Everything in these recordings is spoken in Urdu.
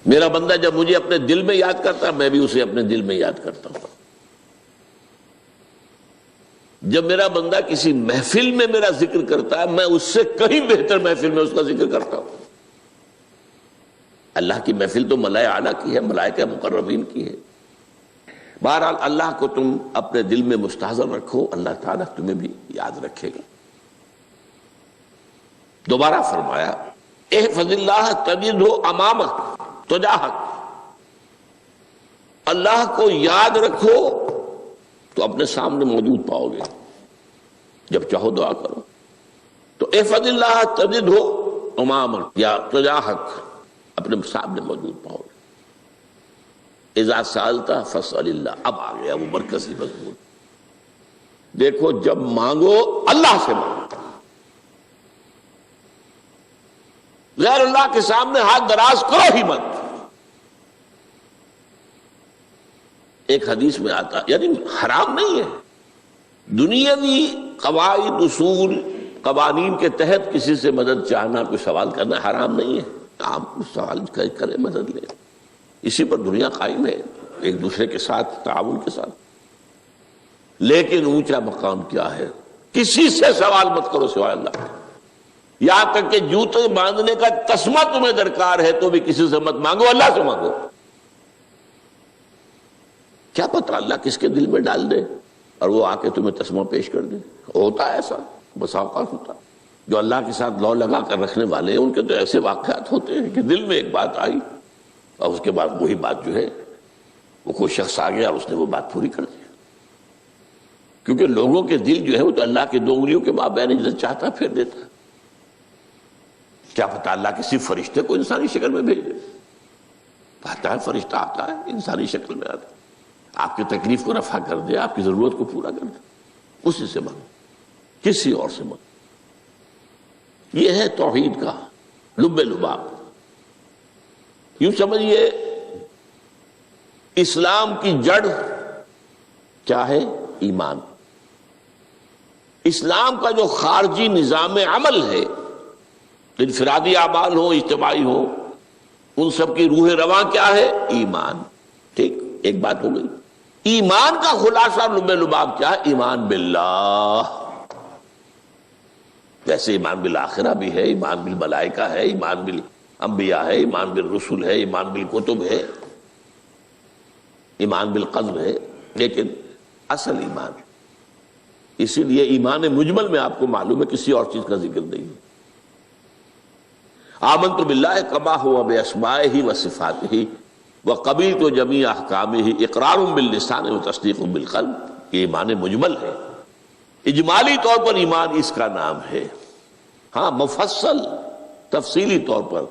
میرا بندہ جب مجھے اپنے دل میں یاد کرتا ہے میں بھی اسے اپنے دل میں یاد کرتا ہوں. جب میرا بندہ کسی محفل میں میرا ذکر کرتا ہے میں اس سے کہیں بہتر محفل میں اس کا ذکر کرتا ہوں. اللہ کی محفل تو ملائے اعلیٰ کی ہے، ملائکہ مقربین کی ہے. بہرحال اللہ کو تم اپنے دل میں مستحضر رکھو، اللہ تعالیٰ تمہیں بھی یاد رکھے گا. دوبارہ فرمایا احفظ اللہ تجدہ امامک تجاہک، اللہ کو یاد رکھو تو اپنے سامنے موجود پاؤ گے. جب چاہو دعا کرو تو احفظ اللہ تجدہ امامک یا تجاہک، اپنے سامنے موجود پاؤ گے. اذا سالتا فاسأل اللہ، اب آ گیا وہ مرکزی مضمون. دیکھو جب مانگو اللہ سے مانگو، غیر اللہ کے سامنے ہاتھ دراز کرو ہی مت. ایک حدیث میں آتا یعنی حرام نہیں ہے، دنیاوی قواعد اصول قوانین کے تحت کسی سے مدد چاہنا، کوئی سوال کرنا حرام نہیں ہے. آپ سوال کریں، مدد لیں، اسی پر دنیا قائم ہے، ایک دوسرے کے ساتھ تعاون کے ساتھ. لیکن اونچا مقام کیا ہے؟ کسی سے سوال مت کرو سوائے اللہ کے. یہاں تک کہ جوتے باندھنے کا تسمہ تمہیں درکار ہے تو بھی کسی سے مت مانگو، اللہ سے مانگو. کیا پتہ اللہ کس کے دل میں ڈال دے اور وہ آ کے تمہیں تسمہ پیش کر دے. ہوتا ہے ایسا، بسا اوقات ہوتا ہے. جو اللہ کے ساتھ لو لگا کر رکھنے والے ہیں ان کے تو ایسے واقعات ہوتے ہیں کہ دل میں ایک بات آئی اور اس کے بعد وہی بات جو ہے وہ کوئی شخص آ گیا اور اس نے وہ بات پوری کر دی. کیونکہ لوگوں کے دل جو ہے وہ تو اللہ کے دو انگلیوں کے مابین جسے چاہتا پھیر دیتا. کیا پتہ اللہ کسی فرشتے کو انسانی شکل میں بھیج دے. آتا ہے فرشتہ، آتا ہے انسانی شکل میں، آتا ہے آپ کی تکلیف کو رفع کر دے، آپ کی ضرورت کو پورا کر دے. اسی سے مانگو، کسی اور سے مانگو. یہ ہے توحید کا لب لباب. یوں سمجھیے اسلام کی جڑ کیا ہے؟ ایمان. اسلام کا جو خارجی نظام عمل ہے، انفرادی اعمال ہو اجتماعی ہو، ان سب کی روح رواں کیا ہے؟ ایمان. ٹھیک، ایک بات ہو گئی. ایمان کا خلاصہ لب لباب کیا ہے؟ ایمان باللہ. جیسے ایمان بالآخرہ بھی ہے، ایمان بالملائکہ ہے، ایمان بالانبیاء ہے، ایمان بالرسل ہے، ایمان بالکتب ہے، ایمان بالقدر ہے. لیکن اصل ایمان، اسی لیے ایمان مجمل میں آپ کو معلوم ہے کسی اور چیز کا ذکر نہیں. آمنت باللہ کما ہوا باسمائہ وصفاتہ وقبلت جمیع احکامہ اقرار باللسان وتصدیق بالقلب. یہ ایمان مجمل ہے. اجمالی طور پر ایمان اس کا نام ہے. ہاں مفصل تفصیلی طور پر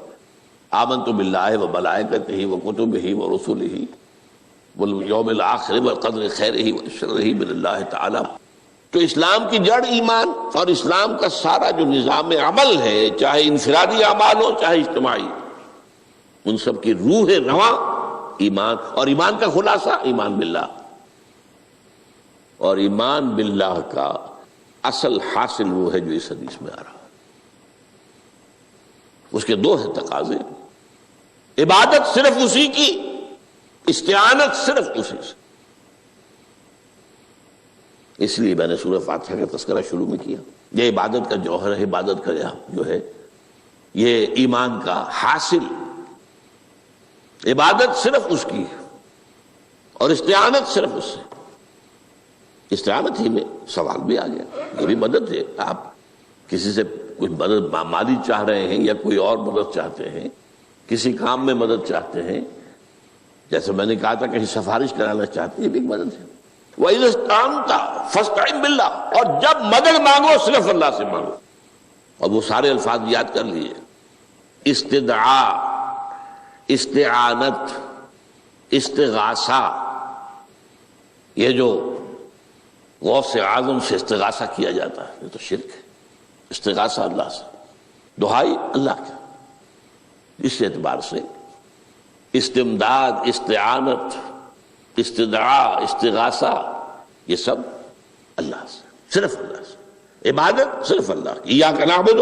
آمنت باللہ وملائکتہ وکتبہ ورسلہ والیوم الآخر والقدر خیرہ وشرہ من اللہ تعالی. تو اسلام کی جڑ ایمان، اور اسلام کا سارا جو نظام عمل ہے، چاہے انفرادی اعمال ہو چاہے اجتماعی، ان سب کی روح رواں ایمان. اور ایمان کا خلاصہ ایمان باللہ. اور ایمان باللہ کا اصل حاصل وہ ہے جو اس حدیث میں آ رہا ہے. اس کے دو ہیں تقاضے: عبادت صرف اسی کی، استعانت صرف اسی سے. اس لیے میں نے سورہ فاتحہ کا تذکرہ شروع میں کیا. یہ عبادت کا جوہر ہے، عبادت کا جو ہے یہ ایمان کا حاصل. عبادت صرف اس کی اور استعانت صرف اس سے. استعانت ہی میں سوال بھی آ گیا، یہ بھی مدد ہے. آپ کسی سے کچھ مدد مالی چاہ رہے ہیں یا کوئی اور مدد چاہتے ہیں، کسی کام میں مدد چاہتے ہیں، جیسے میں نے کہا تھا کہیں سفارش کرانا چاہتے ہیں، یہ بھی ایک مدد ہے. وَإِذَا اسْتَعَنْتَ فَاسْتَعِنْ بِاللَّهِ. اور جب مدد مانگو صرف اللہ سے مانگو. اور وہ سارے الفاظ یاد کر لیے: استدعاء، استعانت، استغاثہ. یہ جو غوث اعظم سے استغاثہ کیا جاتا ہے یہ تو شرک ہے. استغاثہ اللہ سے، دعائی اللہ کا. اس اعتبار سے استمداد، استعانت، استدعاء، استغاثہ یہ سب اللہ سے، صرف اللہ سے. عبادت صرف اللہ کی، ایاک نعبد،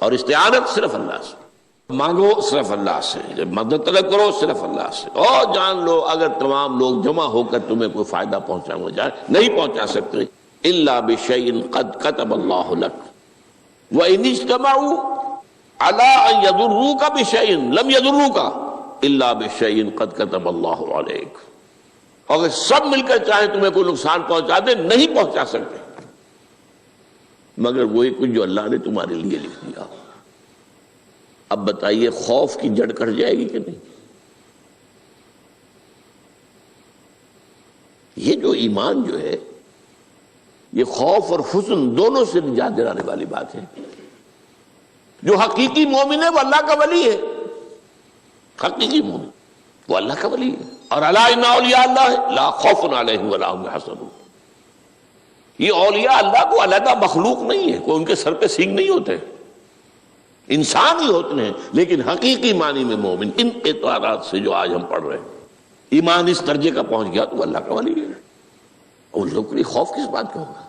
اور استعانت صرف اللہ سے. مانگو صرف اللہ سے، جب مدد طلب کرو صرف اللہ سے، اور جان لو اگر تمام لوگ جمع ہو کر تمہیں کوئی فائدہ پہنچانا جائے نہیں پہنچا سکتے، الا بشیء قد کتب اللہ لک وان اجتمعوا علی ان یضروک بشیء لم یضروک الا بشیء قد کتب اللہ علیک، اگر سب مل کر چاہیں تمہیں کوئی نقصان پہنچا دے نہیں پہنچا سکتے مگر وہی کچھ جو اللہ نے تمہارے لیے لکھ دیا۔ اب بتائیے خوف کی جڑ کٹ جائے گی کہ نہیں؟ یہ جو ایمان جو ہے یہ خوف اور حزن دونوں سے نجات دلانے والی بات ہے۔ جو حقیقی مومن ہے وہ اللہ کا ولی ہے، حقیقی مومن وہ اللہ کا ولی ہے، اور الا ان اولیاء اللہ لا خوف علیہم ولا هم يحزنون، یہ اولیاء اللہ کو علیحدہ مخلوق نہیں ہے، کوئی ان کے سر پہ سینگ نہیں ہوتے، انسان ہی ہوتے ہیں، لیکن حقیقی معنی میں مومن ان اعتبارات سے جو آج ہم پڑھ رہے ہیں، ایمان اس درجے کا پہنچ گیا تو وہ اللہ کا ولی ہے۔ ان لوگوں کے لیے خوف کس بات کا ہوگا؟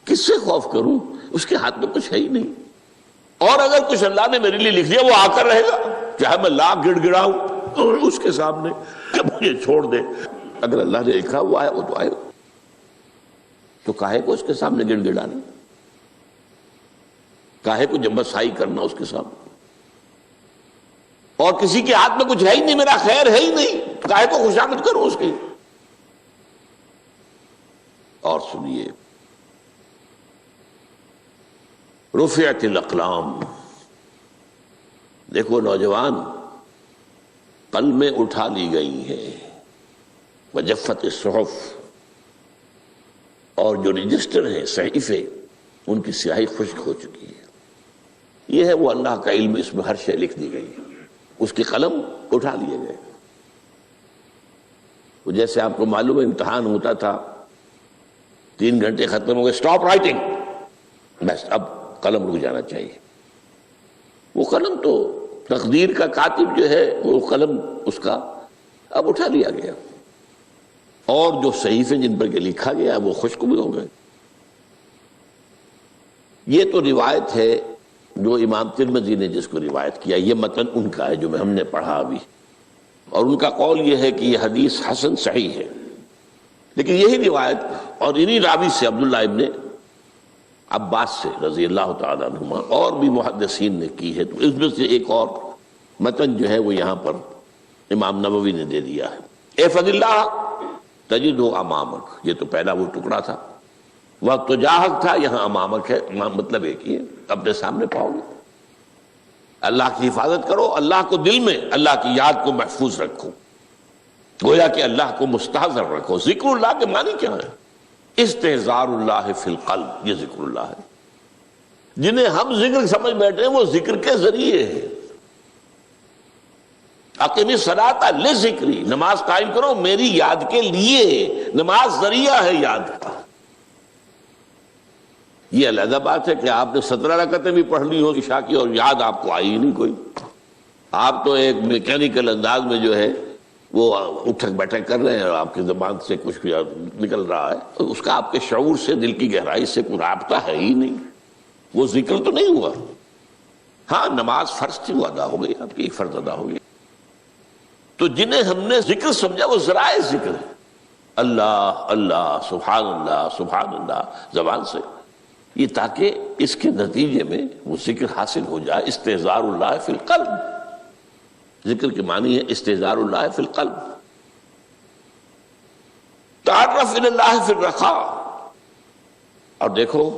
کس سے خوف کروں؟ اس کے ہاتھ میں کچھ ہے ہی نہیں، اور اگر کچھ اللہ نے میرے لیے لکھ دیا وہ آ کر رہے گا، چاہے میں لاکھ گڑ گڑاؤں اور اس کے سامنے کہ مجھے چھوڑ دے، اگر اللہ نے لکھا وہ آیا وہ تو آئے، تو کاہے کو اس کے سامنے گڑ گڑانا، کاہے کو جمبسائی کرنا اس کے سامنے، اور کسی کے ہاتھ میں کچھ ہے ہی نہیں، میرا خیر ہے ہی نہیں، کاہے کو خوشامد کروں اس کی۔ اور سنیے، رفعت الاقلام، دیکھو نوجوان، قلمیں اٹھا لی گئی ہیں، وجفت الصحف، اور جو رجسٹر ہیں صحیفے ان کی سیاہی خشک ہو چکی ہے۔ یہ ہے وہ اللہ کا علم، اس میں ہر شے لکھ دی گئی، اس کے قلم اٹھا لیے گئے۔ وہ جیسے آپ کو معلوم ہے امتحان ہوتا تھا، 3 گھنٹے ختم ہو گئے، اسٹاپ رائٹنگ، بس اب قلم رک جانا چاہیے۔ وہ قلم تو تقدیر کا کاتب جو ہے وہ قلم اس کا اب اٹھا لیا گیا، اور جو صحیفے جن پر کہ لکھا گیا وہ خشک بھی ہو گئے۔ یہ تو روایت ہے جو امام ترمذی نے جس کو روایت کیا، یہ متن ان کا ہے جو ہم نے پڑھا ابھی، اور ان کا قول یہ ہے کہ یہ حدیث حسن صحیح ہے، لیکن یہی روایت اور انہی راوی سے عبداللہ ابن عباس سے رضی اللہ تعالیٰ عنہما اور بھی محدثین نے کی ہے، تو اس میں سے ایک اور متن جو ہے وہ یہاں پر امام نووی نے دے دیا ہے۔ احفظ اللہ تجدہ امامک، یہ تو پہلا وہ ٹکڑا تھا، وہ تجاہک تھا، یہاں امامک ہے، مطلب ایک ہی ہے، اپنے سامنے پاؤ گے۔ اللہ کی حفاظت کرو، اللہ کو دل میں، اللہ کی یاد کو محفوظ رکھو، گویا کہ اللہ کو مستحضر رکھو۔ ذکر اللہ کے معنی کیا ہے؟ استحضار اللہ فی القلب، یہ ذکر اللہ ہے۔ جنہیں ہم ذکر سمجھ بیٹھے ہیں وہ ذکر کے ذریعے ہے۔ اقیم الصلاۃ لذکری، نماز قائم کرو میری یاد کے لیے، نماز ذریعہ ہے یاد کا۔ یہ علیحدہ بات ہے کہ آپ نے 17 رکعتیں بھی پڑھ لی ہو عشاء کی اور یاد آپ کو آئی ہی نہیں کوئی، آپ تو ایک میکینیکل انداز میں جو ہے وہ اٹھک بیٹھک کر رہے ہیں اور آپ کی زبان سے کچھ نکل رہا ہے، اس کا آپ کے شعور سے، دل کی گہرائی سے کوئی رابطہ ہے ہی نہیں، وہ ذکر تو نہیں ہوا۔ ہاں نماز فرض تھی وہ ادا ہو گئی، آپ کی ایک فرض ادا ہو گئی۔ تو جنہیں ہم نے ذکر سمجھا وہ ذرائع ذکر ہے، اللہ اللہ سبحان اللہ زبان سے، یہ تاکہ اس کے نتیجے میں وہ ذکر حاصل ہو جائے۔ استحضار اللہ فی القلب، ذکر کے معنی ہے استحضار اللہ فی القلب۔ تعرف الی اللہ فی الرخاء، اور دیکھو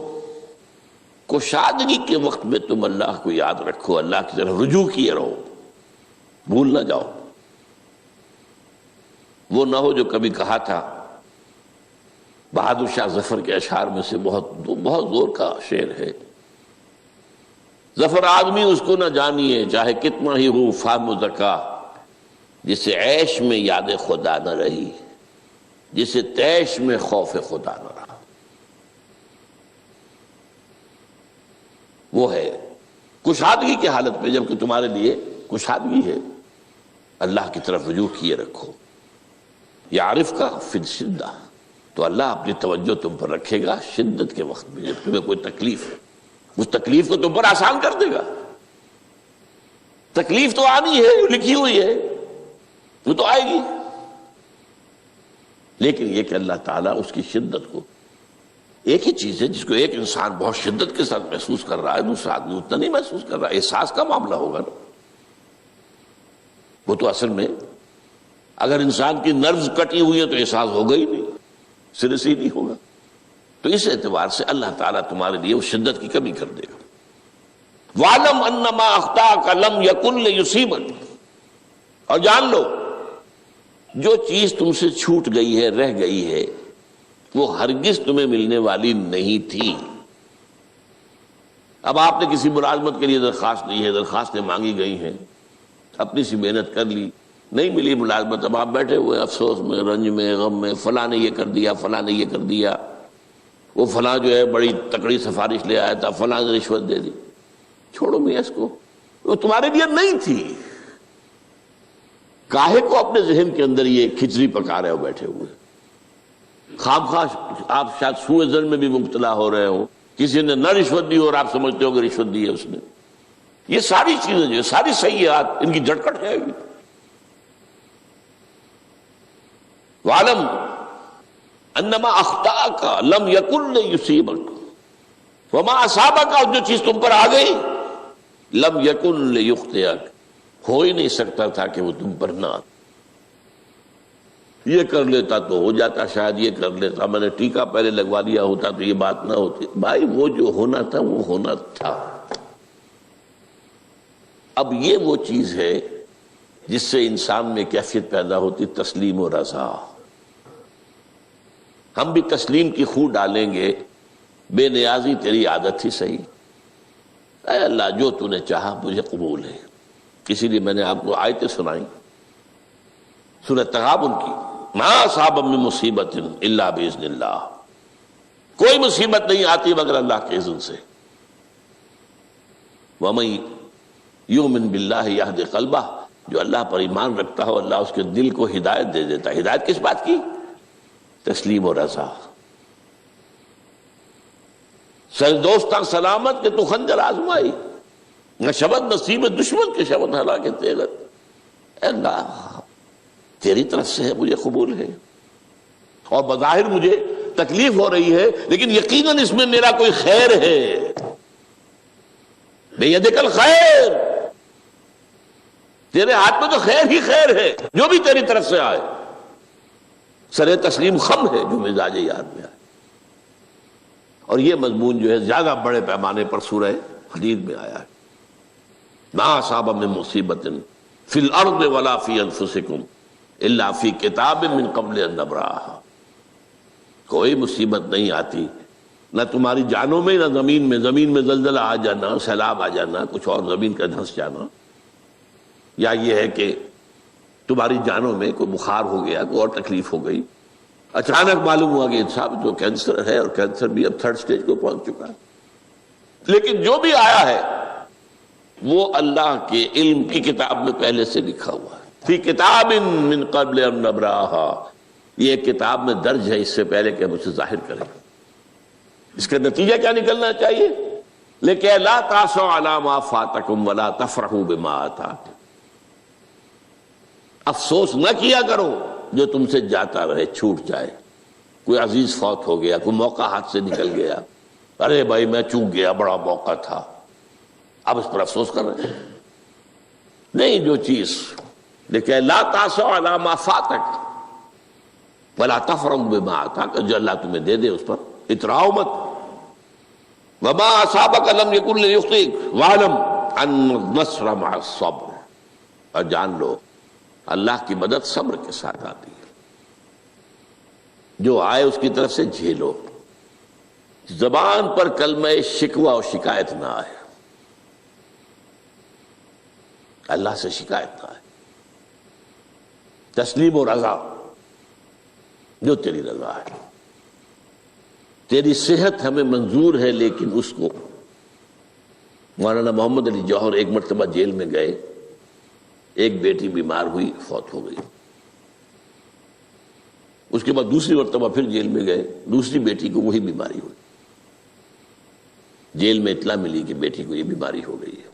کشادگی کے وقت میں تم اللہ کو یاد رکھو، اللہ کی طرف رجوع کیے رہو، بھول نہ جاؤ۔ وہ نہ ہو جو کبھی کہا تھا، بہادر شاہ ظفر کے اشعار میں سے بہت زور کا شعر ہے، ظفر آدمی اس کو نہ جانیے چاہے کتنا ہی ہو فہم و ذکا، جسے عیش میں یاد خدا نہ رہی، جسے تیش میں خوف خدا نہ رہا۔ وہ ہے کشادگی کی حالت میں، جبکہ تمہارے لیے کشادگی ہے، اللہ کی طرف رجوع کیے رکھو۔ یعرف کا فی الشدہ، تو اللہ اپنی توجہ تم پر رکھے گا شدت کے وقت میں، جب تمہیں کوئی تکلیف ہے، اس تکلیف کو تم پر آسان کر دے گا۔ تکلیف تو آنی ہے، جو لکھی ہوئی ہے وہ تو آئے گی، لیکن یہ کہ اللہ تعالیٰ اس کی شدت کو، ایک ہی چیز ہے جس کو ایک انسان بہت شدت کے ساتھ محسوس کر رہا ہے، دوسرا آدمی اتنا نہیں محسوس کر رہا ہے، احساس کا معاملہ ہوگا نا۔ وہ تو اصل میں اگر انسان کی نروز کٹی ہوئی ہے تو احساس ہوگا ہی نہیں، سرے سے ہی نہیں ہوگا۔ تو اس اعتبار سے اللہ تعالیٰ تمہارے لیے اس شدت کی کمی کر دے گا۔ وَعْلَمْ أَنَّمَا أَخْطَأَكَ لَمْ يَكُنْ لِيُصِيبَكَ، اور جان لو جو چیز تم سے چھوٹ گئی ہے، رہ گئی ہے، وہ ہرگز تمہیں ملنے والی نہیں تھی۔ اب آپ نے کسی ملازمت کے لیے درخواست دی ہے، درخواستیں مانگی گئی ہیں، اپنی سی محنت کر لی، نہیں ملی ملازمت، اب آپ بیٹھے ہوئے افسوس میں، رنج میں، غم میں، فلاں نے یہ کر دیا، فلاں نے یہ کر دیا، وہ فلاں جو ہے بڑی تکڑی سفارش لے آیا تھا، فلاں نے رشوت دے دی۔ چھوڑو میاں اس کو، وہ تمہارے لیے نہیں تھی۔ کاہے کو اپنے ذہن کے اندر یہ کھچڑی پکا رہے ہو بیٹھے ہوئے؟ خام خواہ آپ شاید سوء ظن میں بھی مبتلا ہو رہے ہو، کسی نے نہ رشوت دی اور آپ سمجھتے ہو کہ رشوت دی ہے اس نے۔ یہ ساری چیزیں جو ساری سیئات، ان کی جھٹکٹ ہے۔ وَعْلَمْ أَنَّمَا أَخْطَأَكَ لَمْ يَكُنْ لِيُصِيبَكَ وَمَا أَصَابَكَ، جو چیز تم پر آ گئی، لَمْ يَكُنْ لِيُخْطِئَكَ، ہو ہی نہیں سکتا تھا کہ وہ تم پر نہ آتا۔ یہ کر لیتا تو ہو جاتا، شاید یہ کر لیتا، میں نے ٹیکا پہلے لگوا دیا ہوتا تو یہ بات نہ ہوتی۔ بھائی وہ جو ہونا تھا وہ ہونا تھا۔ اب یہ وہ چیز ہے جس سے انسان میں کیفیت پیدا ہوتی، تسلیم و رضا۔ ہم بھی تسلیم کی خو ڈالیں گے، بے نیازی تیری عادت تھی صحیح، اے اللہ جو تو نے چاہا مجھے قبول ہے۔ اسی لیے میں نے آپ کو آیتیں سنائیں سورۃ تغابن کی، ما اصاب من مصیبت الا باذن اللہ، کوئی مصیبت نہیں آتی مگر اللہ کے اذن سے۔ ومن یؤمن باللہ یہد قلبہ، جو اللہ پر ایمان رکھتا ہو اللہ اس کے دل کو ہدایت دے دیتا ہے۔ ہدایت کس بات کی؟ تسلیم و رضا۔ سر دوستاں سلامت کہ تو خنجر آزمائی، نہ شبد نصیب دشمن کے شبد ہلاکے تیغت۔ اے اللہ تیری طرف سے ہے، مجھے قبول ہے، اور بظاہر مجھے تکلیف ہو رہی ہے لیکن یقیناً اس میں میرا کوئی خیر ہے۔ بیدک الخیر، تیرے ہاتھ میں تو خیر ہی خیر ہے، جو بھی تیری طرف سے آئے۔ سر تسلیم خم ہے جو مزاج یار میں آئے۔ اور یہ مضمون جو ہے زیادہ بڑے پیمانے پر سورہ حدید میں آیا ہے۔ ما اصاب من مصیبت فی الارض ولا فی انفسکم الا فی کتاب من قبل ان نبرأھا، کوئی مصیبت نہیں آتی نہ تمہاری جانوں میں نہ زمین میں، زمین میں زلزلہ آ جانا، سیلاب آ جانا، کچھ اور زمین کا دھنس جانا، یا یہ ہے کہ تمہاری جانوں میں کوئی بخار ہو گیا، کوئی اور تکلیف ہو گئی، اچانک معلوم ہوا کہ صاحب جو کینسر ہے، اور کینسر بھی اب 3rd سٹیج کو پہنچ چکا ہے۔ لیکن جو بھی آیا ہے وہ اللہ کے علم کی کتاب میں پہلے سے لکھا ہوا ہے، فی کتاب من قبل ان نبرأھا، یہ کتاب میں درج ہے اس سے پہلے کہ ہم اسے ظاہر کریں۔ اس کا نتیجہ کیا نکلنا چاہیے؟ لیکن لا تاسوا علی ما فاتکم ولا تفرحوا بما آتاکم، افسوس نہ کیا کرو جو تم سے جاتا رہے، چھوٹ جائے۔ کوئی عزیز فوت ہو گیا، کوئی موقع ہاتھ سے نکل گیا، ارے بھائی میں چوک گیا، بڑا موقع تھا، اب اس پر افسوس کر رہے ہیں؟ نہیں، جو چیز لیکن لا تاسوا علی ما فاتک ولا تفرحوا بما آتاک، جو اللہ تمہیں دے دے اس پر اتراؤ مت۔ وما اصابک لم یکن لیخطئک واعلم ان النصر مع الصبر، اور جان لو اللہ کی مدد صبر کے ساتھ آتی ہے، جو آئے اس کی طرف سے جھیلو۔ زبان پر کلمہ شکوہ اور شکایت نہ آئے، اللہ سے شکایت نہ آئے، تسلیم و رضا، جو تیری رضا ہے۔ تیری صحت ہمیں منظور ہے، لیکن اس کو مولانا محمد علی جوہر ایک مرتبہ جیل میں گئے، ایک بیٹی بیمار ہوئی، فوت ہو گئی۔ اس کے بعد دوسری مرتبہ پھر جیل میں گئے، دوسری بیٹی کو وہی بیماری ہوئی، جیل میں اطلاع ملی کہ بیٹی کو یہ بیماری ہو گئی ہے۔